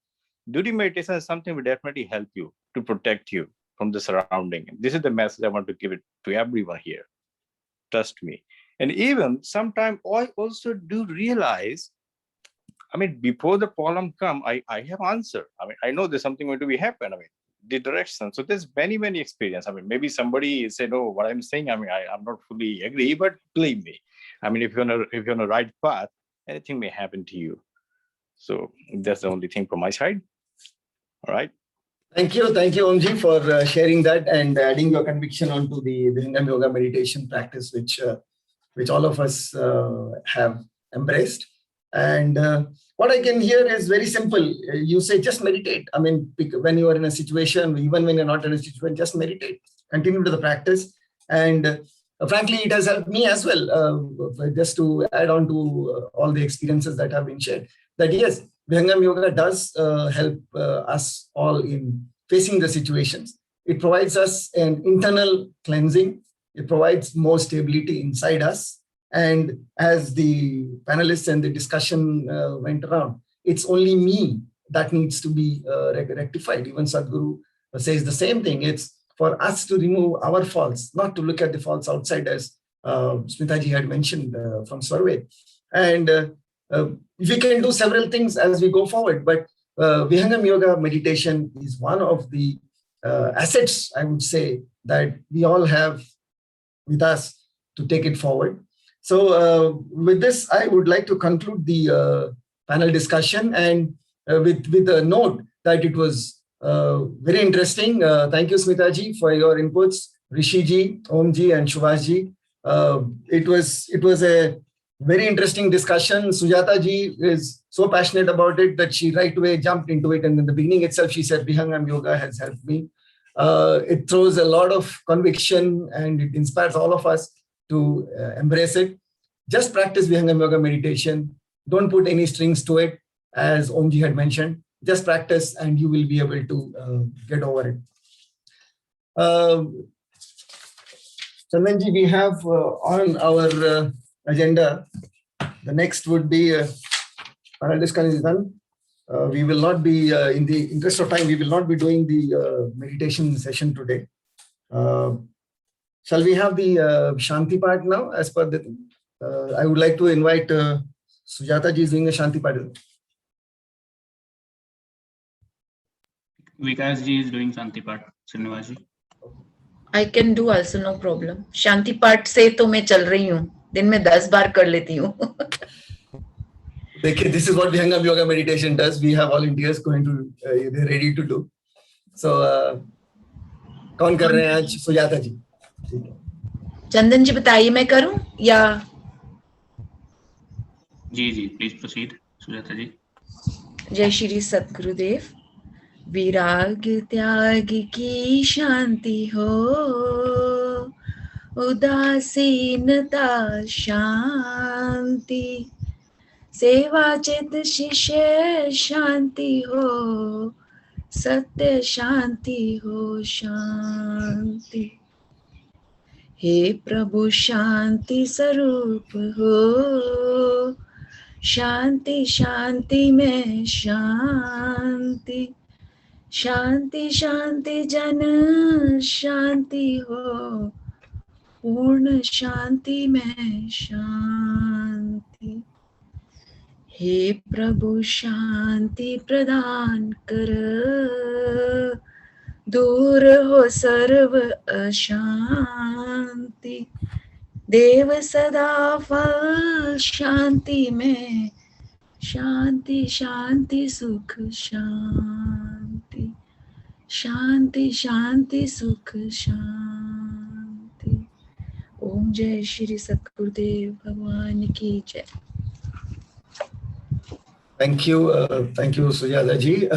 Doing meditation is something will definitely help you to protect you from the surrounding. This is the message I want to give it to everyone here. Trust me. And even sometimes I also do realize, I mean, before the problem come, I have answer. I mean, I know there's something going to be happen. I mean, the direction. So there's many experience. I mean, maybe somebody said, oh, what I'm saying, I mean, I'm not fully agree, but believe me. I mean, if you're on the right path, anything may happen to you. So that's the only thing from my side. All right. Thank you, Omji, for sharing that and adding your conviction onto the Vihangam yoga meditation practice, which all of us have embraced. And what I can hear is very simple. You say just meditate. I mean, when you are in a situation, even when you're not in a situation, just meditate. Continue to the practice. And frankly, it has helped me as well. Just to add on to all the experiences that have been shared, that yes, Vihangam yoga does help us all in facing the situations. It provides us an internal cleansing. It provides more stability inside us. And as the panelists and the discussion went around, it's only me that needs to be rectified. Even Sadhguru says the same thing. It's for us to remove our faults, not to look at the faults outside, as Smitaji had mentioned from survey. And we can do several things as we go forward, but Vihangam yoga meditation is one of the assets, I would say, that we all have with us to take it forward. So with this, I would like to conclude the panel discussion, and with a note that it was very interesting. Thank you, Smitaji, for your inputs, Rishiji, Omji, and Shubhashji. It was a very interesting discussion. Sujata ji is so passionate about it that she right away jumped into it. And in the beginning itself, she said, Vihangam yoga has helped me. It throws a lot of conviction and it inspires all of us to embrace it. Just practice Vihangam yoga meditation. Don't put any strings to it, as Omji had mentioned. Just practice and you will be able to get over it. Chandanji, we have on our agenda, the next would be panel discussion is done. We will not be, in the interest of time, we will not be doing the meditation session today. Shall we have the Shanti part now? As per the, I would like to invite Sujata ji is doing the Shanti part. Vikas ji is doing Shanti part. Srinivas ji. I can do also, no problem. Shanti part से तो मैं चल रही हूँ. दिन में 10 बार कर लेती हूँ. This is what Vihangam yoga meditation does. We have volunteers going to, they're ready to do. So, कौन कर रहे हैं आज? सुजाता जी. चंदन जी बताइए मैं करूं या? जी, please proceed, Sujata ji. जय श्री सद्गुरुदेव. विराग त्याग की शांति हो, उदासीनता शांति, सेवा चित शिष्य शांति हो, सत्य शांति हो शांति। हे प्रभु शांति स्वरूप हो, शांति शांति में शांति, शांति शांति जन शांति हो, पूर्ण शांति में शांति। हे प्रभु शांति प्रदान कर, दूर हो सर्व अशांति, देव सदा फल शांति में, शांति शांति सुख शांति, शांति शांति सुख शांति। ओम जय श्री सद्गुरुदेव भगवान की जय। Thank you, Sujata ji.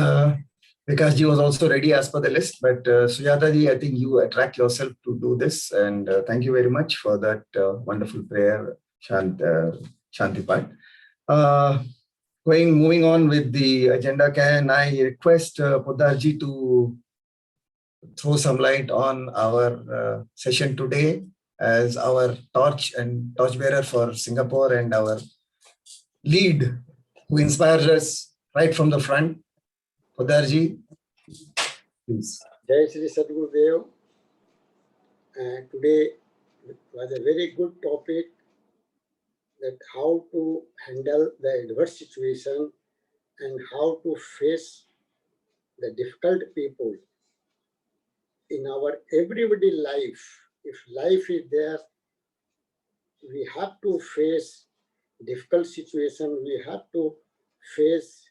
Vikas ji was also ready as per the list, but Sujata ji, I think you attract yourself to do this, and thank you very much for that wonderful prayer, Shanti Pat. Moving on with the agenda, can I request Poddar ji to throw some light on our session today as our torch bearer for Singapore and our lead who inspires us right from the front. Poddar ji, please. Jai Shri Sadgurudev. Today was a very good topic, that how to handle the adverse situation and how to face the difficult people in our everyday life. If life is there, we have to face difficult situation. We have to face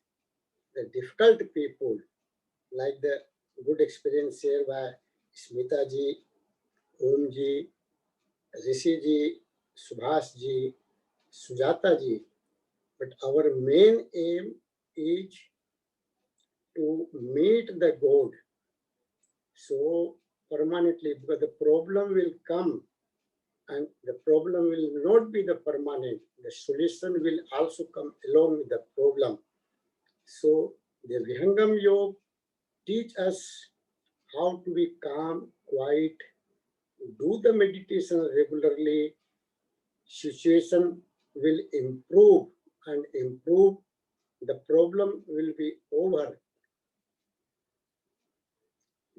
the difficult people, like the good experience shared by Smita ji, Om ji, Rishi ji, Subhash ji, Sujata ji. But our main aim is to meet the God. So permanently, because the problem will come and the problem will not be the permanent. The solution will also come along with the problem. So the Vihangam Yoga teach us how to be calm, quiet, do the meditation regularly. Situation will improve, and improve, the problem will be over.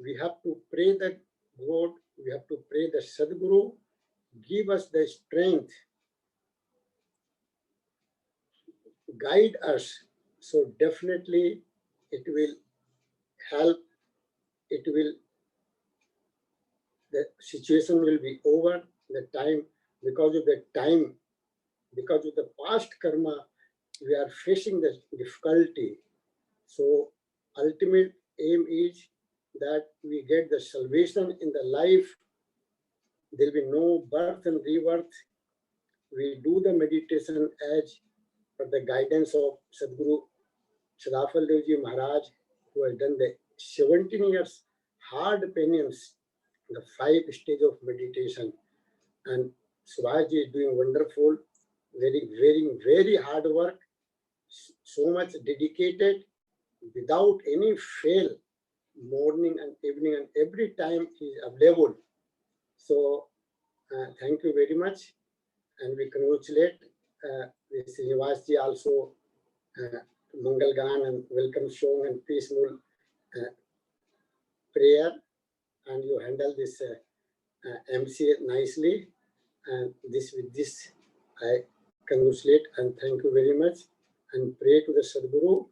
We have to pray that God, we have to pray the Sadguru, give us the strength, guide us. So definitely it will help, the situation will be over, the time, because of the past karma, we are facing the difficulty. So ultimate aim is that we get the salvation in the life. There will be no birth and rebirth. We do the meditation as per the guidance of Sadguru Sadafal Devji Maharaj, who has done the 17 years hard penance, the 5 stages of meditation. And Subhash ji is doing wonderful, very hard work, so much dedicated, without any fail, morning and evening, and every time he is available. So thank you very much, and we congratulate Srinivas ji also, Mangal Gan and welcome song and peaceful prayer, and you handle this MC nicely. And with this, I congratulate and thank you very much, and pray to the Sadguru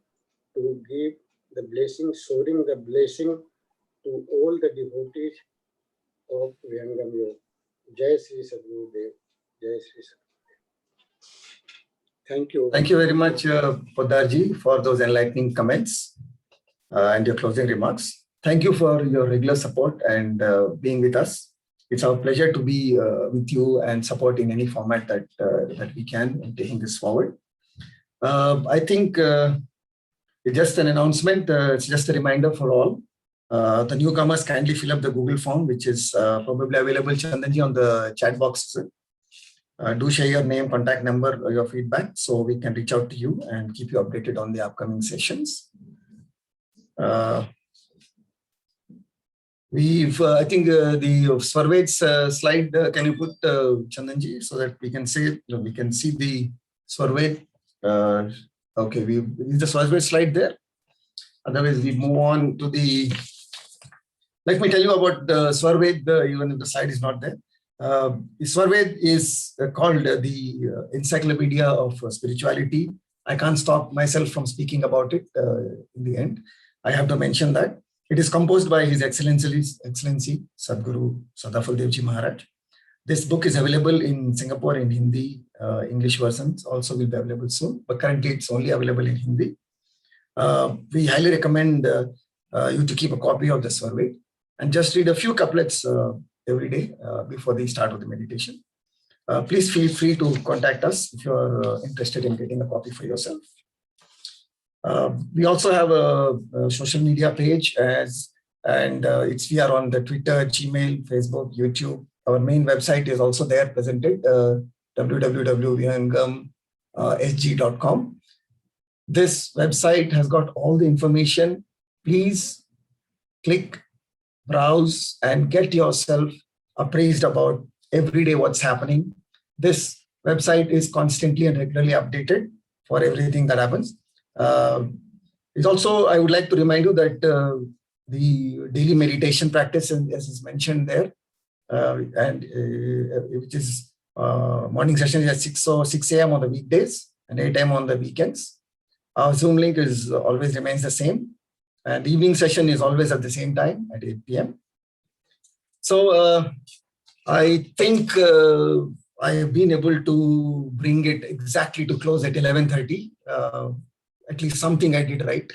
to give the blessing, showing the blessing to all the devotees of Vihangam Yoga. Jai Sri Sadguru Dev. Jai Sri Sadguru. Thank you. Thank you very much, Poddar ji, for those enlightening comments and your closing remarks. Thank you for your regular support and being with us. It's our pleasure to be with you and support in any format that we can in taking this forward. I think It's just an announcement. It's just a reminder for all. The newcomers kindly fill up the Google form, which is probably available, Chandanji, on the chat box. Do share your name, contact number, or your feedback, so we can reach out to you and keep you updated on the upcoming sessions. I think the surveys slide, can you put, Chandanji, so that we can see the survey. Okay, is the survey slide there? Otherwise, we move on to the. Let me tell you about the survey, even if the slide is not there. The survey is called the Encyclopedia of Spirituality. I can't stop myself from speaking about it in the end. I have to mention that. It is composed by His Excellency Sadhguru Sadafal Devji Maharaj. This book is available in Singapore in Hindi. English versions also will be available soon, but currently it's only available in Hindi. We highly recommend you to keep a copy of the survey and just read a few couplets every day before the start of the meditation. Please feel free to contact us if you are interested in getting a copy for yourself. We also have a social media page, we are on the Twitter, Gmail, Facebook, YouTube. Our main website is also there presented, www.vihangamsg.com. This website has got all the information. Please click, browse, and get yourself appraised about every day what's happening. This website is constantly and regularly updated for everything that happens. It's also, I would like to remind you that the daily meditation practice, as is mentioned there, which is morning session is at 6 a.m. on the weekdays and 8 a.m. on the weekends. Our Zoom link always remains the same. And the evening session is always at the same time at 8 p.m. So I think I have been able to bring it exactly to close at 11:30. At least something I did right.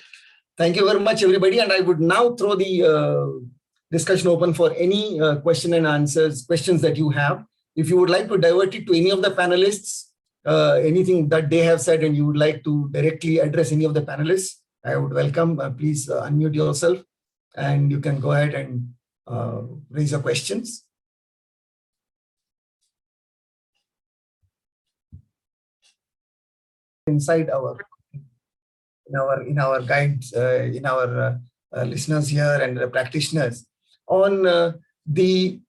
Thank you very much, everybody. And I would now throw the discussion open for any question and answers, questions that you have. If you would like to divert it to any of the panelists, anything that they have said and you would like to directly address any of the panelists, I would welcome. Please unmute yourself and you can go ahead and raise your questions. Inside in our guides, in our listeners here and the practitioners on the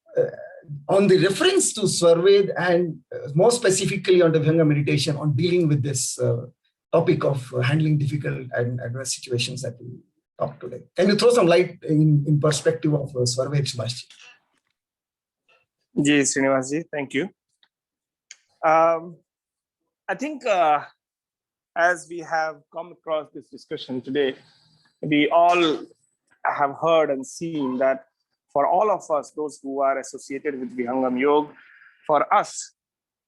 reference to Swarved and more specifically on the Vihangam meditation on dealing with this topic of handling difficult and adverse situations that we talked today. Can you throw some light in perspective of Swarved, Subhash? Ji, Srinivasji, thank you. I think as we have come across this discussion today, we all have heard and seen that for all of us, those who are associated with Vihangam Yoga, for us,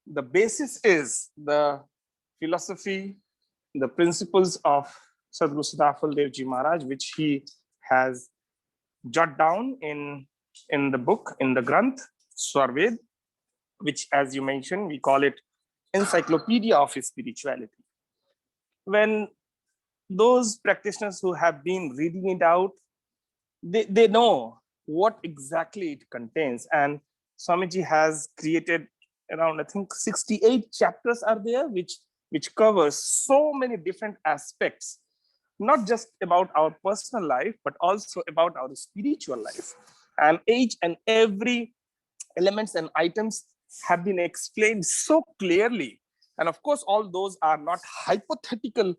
the basis is the philosophy, the principles of Sadhguru Sadafal Devji Maharaj, which he has jotted down in the book, in the Granth, Swarved, which, as you mentioned, we call it Encyclopedia of Spirituality. When those practitioners who have been reading it out, they know what exactly it contains. And Swamiji has created around, I think, 68 chapters are there, which covers so many different aspects, not just about our personal life, but also about our spiritual life. And each and every elements and items have been explained so clearly. And of course, all those are not hypothetical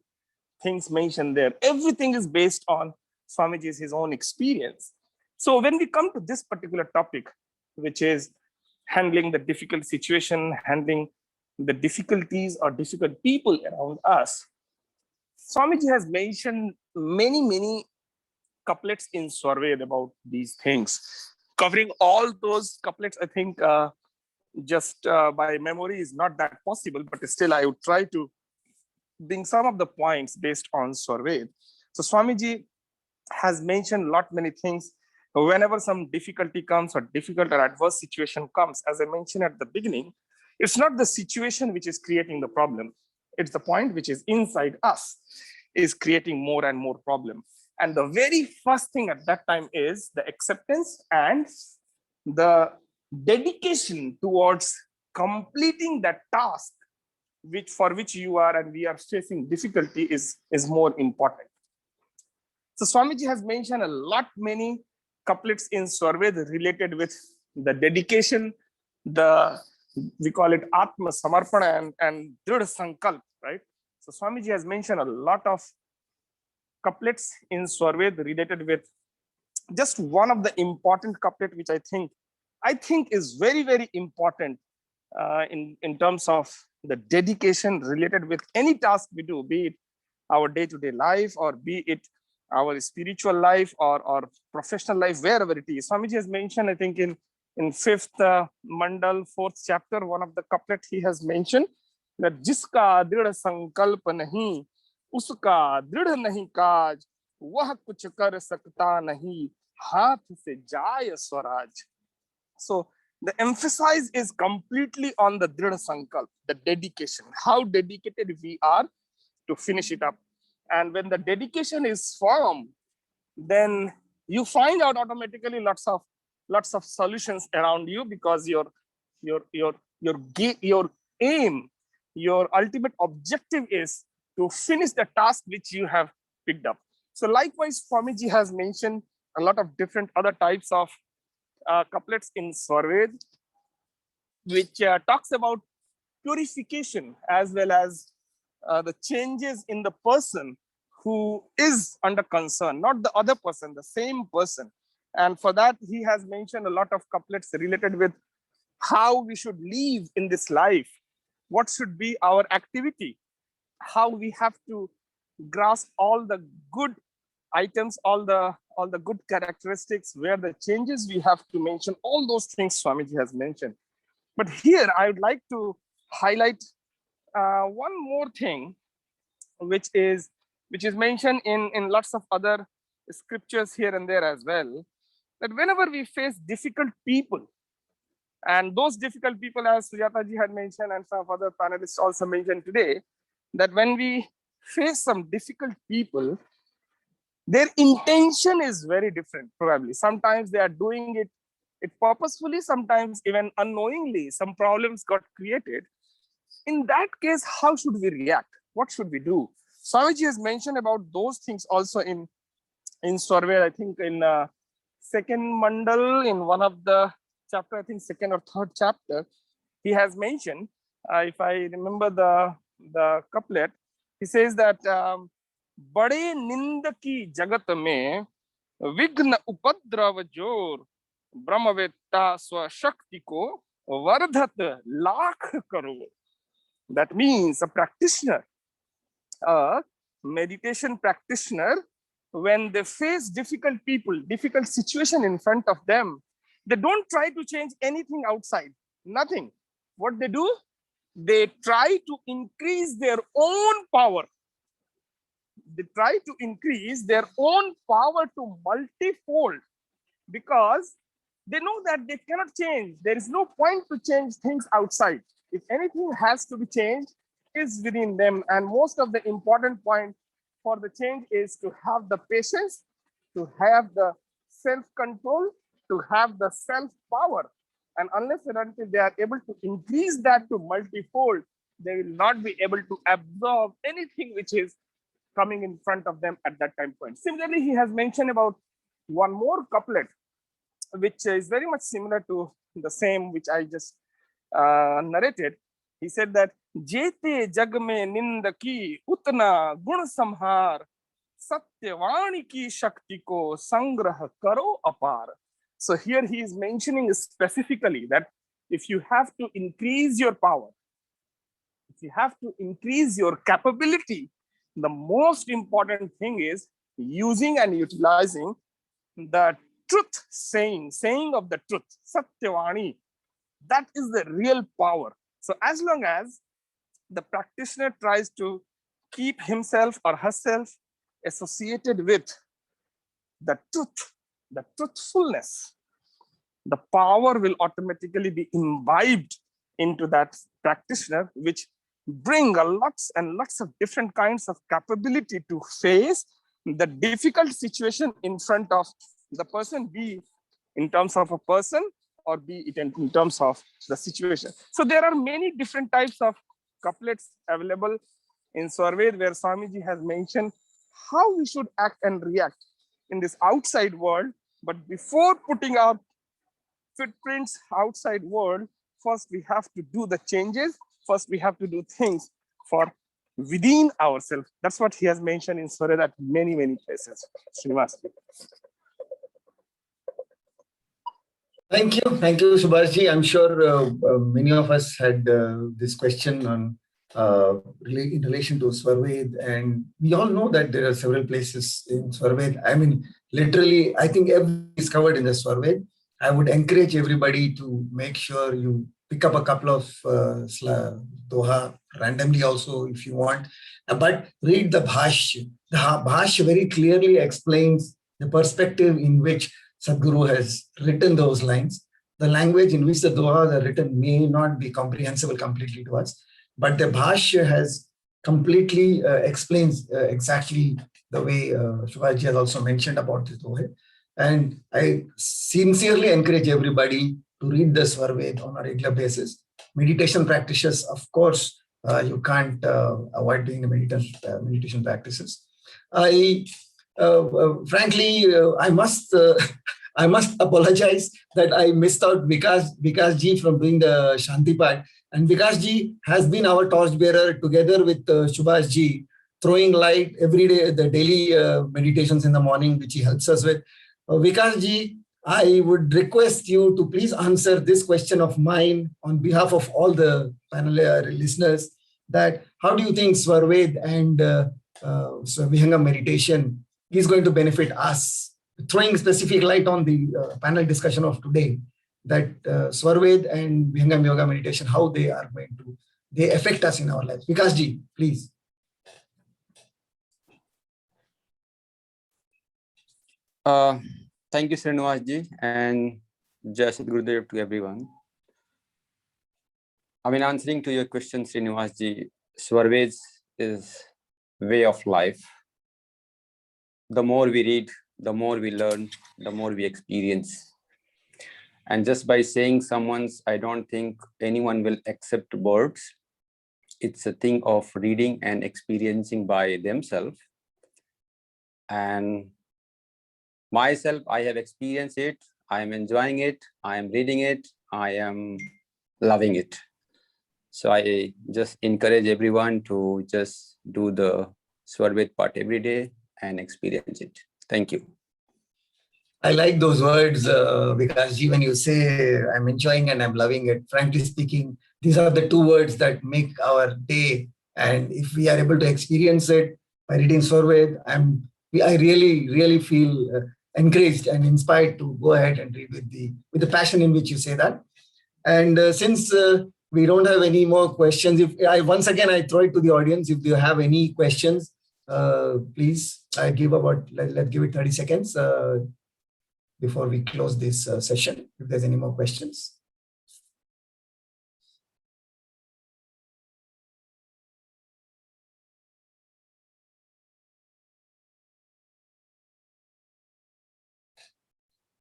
things mentioned there. Everything is based on Swamiji's his own experience. So when we come to this particular topic, which is handling the difficult situation, handling the difficulties or difficult people around us, Swamiji has mentioned many couplets in Swarved about these things. Covering all those couplets, I think just by memory is not that possible, but still I would try to bring some of the points based on Swarved. So Swamiji has mentioned many things. Whenever some difficulty comes or difficult or adverse situation comes, as I mentioned at the beginning, it's not the situation which is creating the problem. It's the point which is inside us. is creating more and more problem. And the very first thing at that time is the acceptance and the dedication towards completing that task for which you are and we are facing difficulty is more important. So Swamiji has mentioned a lot many couplets in Swarved related with the dedication, we call it Atma Samarpana and Dridha Sankalp, right? So Swamiji has mentioned a lot of couplets in Swarved related with just one of the important couplet, which I think is very, very important in terms of the dedication related with any task we do, be it our day-to-day life or be it our spiritual life or professional life, wherever it is. Swamiji has mentioned, I think in 5th Mandal, 4th chapter, one of the couplet he has mentioned that jiska dridha sankalp nahi, uska dridha nahi kaj, वह कुछ कर सकता नहीं, हाथ से जाय Swaraj. So the emphasis is completely on the dridha sankalp, the dedication, how dedicated we are to finish it up. And when the dedication is firm, then you find out automatically lots of solutions around you, because your aim, your ultimate objective is to finish the task which you have picked up. So likewise, Swamiji has mentioned a lot of different other types of couplets in Swarved, which talks about purification as well as the changes in the person who is under concern, not the other person, the same person. And for that, he has mentioned a lot of couplets related with how we should live in this life, what should be our activity, how we have to grasp all the good items, all the good characteristics, where the changes we have to mention, all those things Swamiji has mentioned. But here I would like to highlight one more thing, which is mentioned in lots of other scriptures here and there as well, that whenever we face difficult people, and those difficult people, as Sujata ji had mentioned and some other panelists also mentioned today, that when we face some difficult people, their intention is very different. Probably sometimes they are doing it purposefully, sometimes even unknowingly some problems got created. In that case, how should we react? What should we do? Swamiji has mentioned about those things also in Swarved, I think in 2nd Mandal, in one of the chapter, I think 2nd or 3rd chapter, he has mentioned, if I remember the couplet, he says that बड़े निंद की जगत में विघ्न उपद्रव जोर, ब्रह्मवेत्ता स्वशक्ति को वर्धत lakh crore. That means a practitioner, a meditation practitioner, when they face difficult people, difficult situation in front of them, they don't try to change anything outside, nothing. What they do, they try to increase their own power. They try to increase their own power to multifold, because they know that they cannot change. There is no point to change things outside. If anything has to be changed, is within them. And most of the important point for the change is to have the patience, to have the self-control, to have the self-power. And unless and until they are able to increase that to multifold, they will not be able to absorb anything which is coming in front of them at that time point. Similarly, he has mentioned about one more couplet, which is very much similar to the same which I just narrated. He said that Jete jag mein nind ki utna gun samhar, satyavani ki shakti ko sangrah karo apar. So here he is mentioning specifically that if you have to increase your power, if you have to increase your capability, the most important thing is using and utilizing the truth saying of the truth, Satyavani. That is the real power. So as long as the practitioner tries to keep himself or herself associated with the truth, the truthfulness, the power will automatically be imbibed into that practitioner, which bring a lots and lots of different kinds of capability to face the difficult situation in front of the person, be in terms of a person or be it in terms of the situation. So there are many different types of couplets available in Swarved, where Swamiji has mentioned how we should act and react in this outside world. But before putting our footprints outside world, first we have to do the changes. First we have to do things for within ourselves. That's what he has mentioned in Swarved at many, many places. Srinivas. Thank you, Subhashji. I'm sure many of us had this question on in relation to Swarved, and we all know that there are several places in Swarved. I mean, literally, I think everything is covered in the Swarved. I would encourage everybody to make sure you pick up a couple of doha randomly also if you want, but read the Bhashya. The Bhashya very clearly explains the perspective in which Sadhguru has written those lines. The language in which the dohas are written may not be comprehensible completely to us, but the Bhashya has completely explains exactly the way Subhashji has also mentioned about this doha. And I sincerely encourage everybody to read the Swarved on a regular basis. Meditation practices, of course, you can't avoid doing the meditation practices. Frankly, I must apologize that I missed out Vikas ji from doing the Shanti part. And Vikas ji has been our torchbearer together with Subhash ji, throwing light every day, the daily meditations in the morning, which he helps us with. Vikas ji, I would request you to please answer this question of mine on behalf of all the panel listeners, that how do you think Swarved and Vihangam meditation is going to benefit us? Throwing specific light on the panel discussion of today, that Swarved and Vihangam yoga meditation, how they are going to, they affect us in our lives. Vikas ji, please. Thank you, Srinivas ji, and Jai Sadgurudev to everyone. I mean, answering to your question, Srinivas ji, Swarved is way of life. The more we read, the more we learn, the more we experience. And just by saying someone's, I don't think anyone will accept words. It's a thing of reading and experiencing by themselves. And myself, I have experienced it. I am enjoying it. I am reading it. I am loving it. So I just encourage everyone to just do the Swarved part every day and experience it. Thank you. I like those words, because when you say I'm enjoying and I'm loving it, frankly speaking, these are the two words that make our day. And if we are able to experience it by reading Swarved, I really feel encouraged and inspired to go ahead and read with the passion in which you say that. And since we don't have any more questions, once again I throw it to the audience. If you have any questions, please. Let's give it 30 seconds before we close this session. If there's any more questions.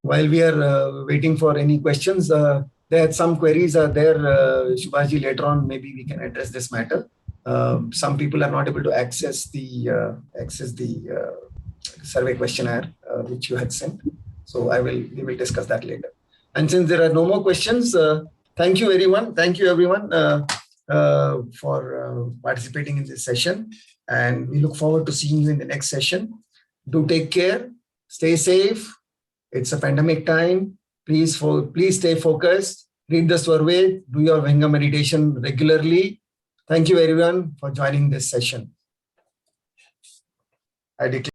While we are waiting for any questions, there are some queries there, Subhashji, later on, maybe we can address this matter. Some people are not able to access the survey questionnaire which you had sent. So we will discuss that later. And since there are no more questions, thank you everyone. Thank you everyone for participating in this session. And we look forward to seeing you in the next session. Do take care. Stay safe. It's a pandemic time. Please stay focused. Read the Swarved. Do your Vihangam meditation regularly. Thank you everyone for joining this session. I declare